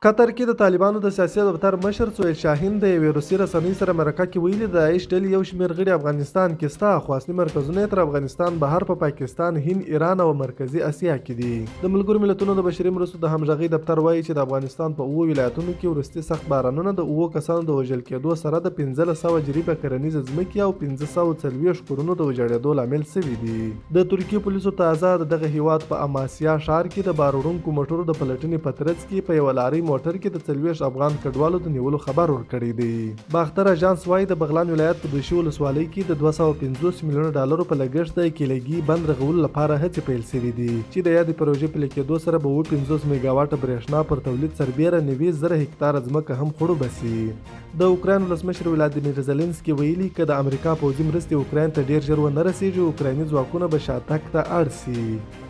قطر کې د طالبانو د سیاسي دفتر مشر سهیل شاهین د یوې روسي رسنۍ سره مرکه کې ویلي د داعش ډلې یو شمېر غړي افغانستان کې ستا خو اصلي مرکزونه یې تر افغانستان بهر په پاکستان، هند، ایران او مرکزي اسیا کې دي. د ملګرو ملتونو د بشري مرستو د همغږۍ دفتر وایي چې د افغانستان په 7 ولایتونو کې وروستي سخت بارانونه د 7 کسانو د وژل کېدو سره د 1500 جریبه کرنیزه ځمکې او 1540 کورونو د ویجاړېدو لامل شوي دي. د ترکیې پولیسو تازه د دغه هیواد په اماسیا ښار کې د بار وړونکو موټرو د پلټنې په ترڅ کې په یوه لارۍ موټر کې د 40 افغان کډوالو د نیولو خبر ورکړی دی. باختر اژانس وایي د بغلان ولایت په دوشي ولسوالۍ کې د 250 میلیونه ډالرو په لګښت د کیلګي بند رغولو لپاره هڅې پیل شوي دي چې د یادې پروژې پلي کېدو سره به 50 میګاواټه برېښنا پر تولید سربیره 90,000 هکتاره ځمکه هم خړوبه شي. د اوکراین ولسمشر ولادیمیر زلنسکي ویلي که د امریکا پوځي مرستې اوکراین ته ډېر ژر ونه رسیږي، اوکرایني ځواکونه به شاتګ ته اړ شي.